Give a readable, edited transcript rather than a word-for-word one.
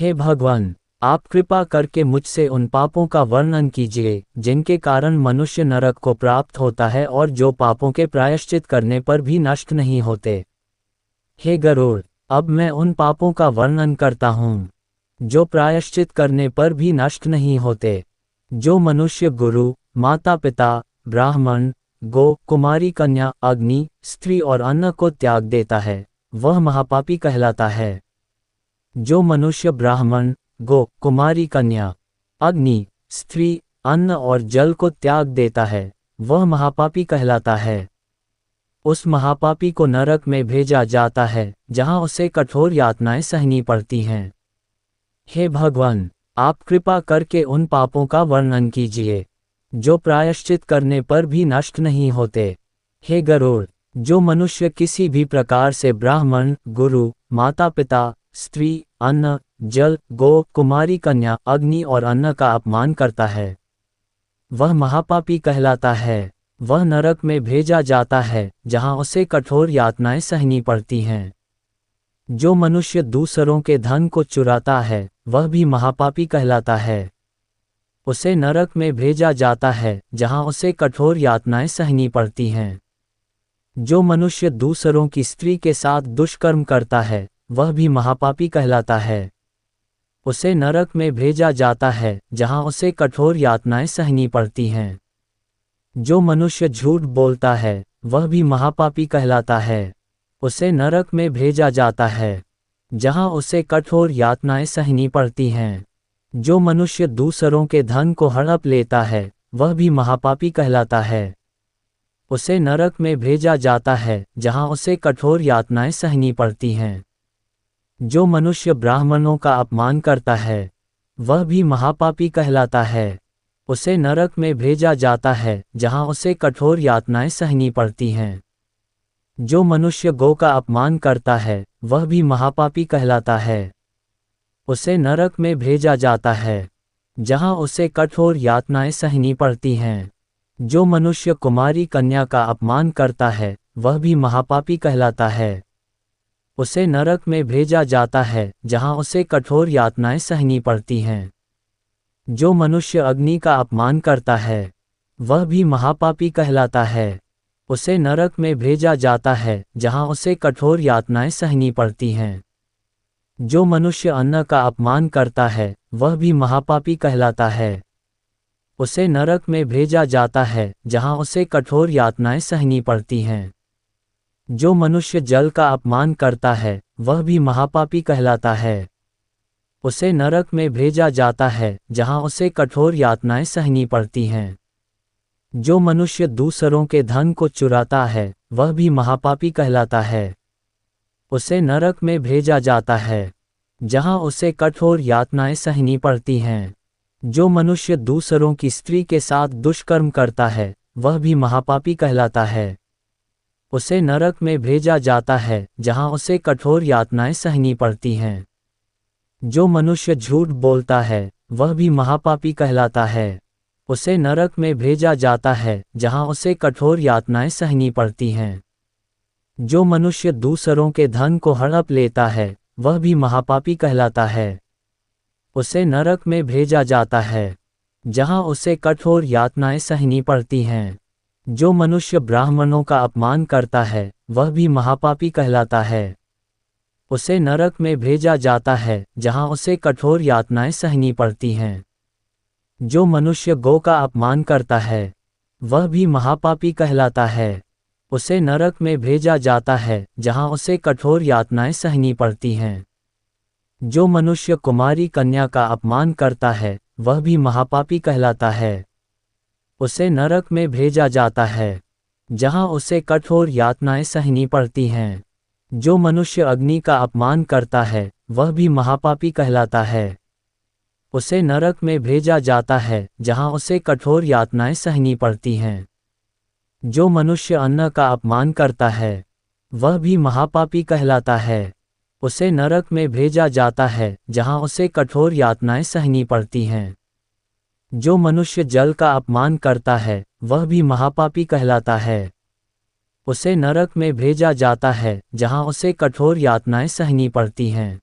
हे भगवान, आप कृपा करके मुझसे उन पापों का वर्णन कीजिए जिनके कारण मनुष्य नरक को प्राप्त होता है और जो पापों के प्रायश्चित करने पर भी नष्ट नहीं होते। हे गरुड़, अब मैं उन पापों का वर्णन करता हूँ जो प्रायश्चित करने पर भी नष्ट नहीं होते। जो मनुष्य गुरु, माता पिता, ब्राह्मण, गो, कुमारी कन्या, अग्नि, स्त्री और अन्न को त्याग देता है, वह महापापी कहलाता है। जो मनुष्य ब्राह्मण, गो, कुमारी कन्या, अग्नि, स्त्री, अन्न और जल को त्याग देता है, वह महापापी कहलाता है। उस महापापी को नरक में भेजा जाता है, जहां उसे कठोर यातनाएं सहनी पड़ती हैं। हे भगवान, आप कृपा करके उन पापों का वर्णन कीजिए जो प्रायश्चित करने पर भी नष्ट नहीं होते। हे गरुड़, जो मनुष्य किसी भी प्रकार से ब्राह्मण, गुरु, माता पिता, स्त्री, अन्न, जल, गो, कुमारी कन्या, अग्नि और अन्न का अपमान करता है, वह महापापी कहलाता है। वह नरक में भेजा जाता है, जहां उसे कठोर यातनाएं सहनी पड़ती हैं। जो मनुष्य दूसरों के धन को चुराता है, वह भी महापापी कहलाता है। उसे नरक में भेजा जाता है, जहां उसे कठोर यातनाएं सहनी पड़ती हैं। जो मनुष्य दूसरों की स्त्री के साथ दुष्कर्म करता है, वह भी महापापी कहलाता है। उसे नरक में भेजा जाता है, जहां उसे कठोर यातनाएं सहनी पड़ती हैं। जो मनुष्य झूठ बोलता है, वह भी महापापी कहलाता है। उसे नरक में भेजा जाता है, जहां उसे कठोर यातनाएं सहनी पड़ती हैं। जो मनुष्य दूसरों के धन को हड़प लेता है, वह भी महापापी कहलाता है। उसे नरक में भेजा जाता है, जहां उसे कठोर यातनाएं सहनी पड़ती हैं। जो मनुष्य ब्राह्मणों का अपमान करता है, वह भी महापापी कहलाता है। उसे नरक में भेजा जाता है, जहां उसे कठोर यातनाएं सहनी पड़ती हैं। जो मनुष्य गौ का अपमान करता है, वह भी महापापी कहलाता है। उसे नरक में भेजा जाता है, जहां उसे कठोर यातनाएं सहनी पड़ती हैं। जो मनुष्य कुमारी कन्या का अपमान करता है, वह भी महापापी कहलाता है। उसे नरक में भेजा जाता है, जहां उसे कठोर यातनाएं सहनी पड़ती हैं। जो मनुष्य अग्नि का अपमान करता है, वह भी महापापी कहलाता है। उसे नरक में भेजा जाता है, जहां उसे कठोर यातनाएं सहनी पड़ती हैं। जो मनुष्य अन्न का अपमान करता है, वह भी महापापी कहलाता है। उसे नरक में भेजा जाता है, जहां उसे कठोर यातनाएं सहनी पड़ती हैं। जो मनुष्य जल का अपमान करता है, वह भी महापापी कहलाता है। उसे नरक में भेजा जाता है, जहां उसे कठोर यातनाएं सहनी पड़ती हैं। जो मनुष्य दूसरों के धन को चुराता है, वह भी महापापी कहलाता है। उसे नरक में भेजा जाता है, जहां उसे कठोर यातनाएं सहनी पड़ती हैं। जो मनुष्य दूसरों की स्त्री के साथ दुष्कर्म करता है, वह भी महापापी कहलाता है। उसे नरक में भेजा जाता है, जहां उसे कठोर यातनाएं सहनी पड़ती हैं। जो मनुष्य झूठ बोलता है, वह भी महापापी कहलाता है। उसे नरक में भेजा जाता है, जहां उसे कठोर यातनाएं सहनी पड़ती हैं। जो मनुष्य दूसरों के धन को हड़प लेता है, वह भी महापापी कहलाता है। उसे नरक में भेजा जाता है, जहां उसे कठोर यातनाएं सहनी पड़ती हैं। जो मनुष्य ब्राह्मणों का अपमान करता है, वह भी महापापी कहलाता है। उसे नरक में भेजा जाता है, जहां उसे कठोर यातनाएं सहनी पड़ती हैं। जो मनुष्य गौ का अपमान करता है, वह भी महापापी कहलाता है। उसे नरक में भेजा जाता है, जहां उसे कठोर यातनाएं सहनी पड़ती हैं। जो मनुष्य कुमारी कन्या का अपमान करता है, वह भी महापापी कहलाता है। उसे नरक में भेजा जाता है, जहां उसे कठोर यातनाएं सहनी पड़ती हैं। जो मनुष्य अग्नि का अपमान करता है, वह भी महापापी कहलाता है। उसे नरक में भेजा जाता है, जहां उसे कठोर यातनाएं सहनी पड़ती हैं। जो मनुष्य अन्न का अपमान करता है, वह भी महापापी कहलाता है। उसे नरक में भेजा जाता है, जहां उसे कठोर यातनाएं सहनी पड़ती हैं। जो मनुष्य जल का अपमान करता है, वह भी महापापी कहलाता है। उसे नरक में भेजा जाता है, जहां उसे कठोर यातनाएं सहनी पड़ती हैं।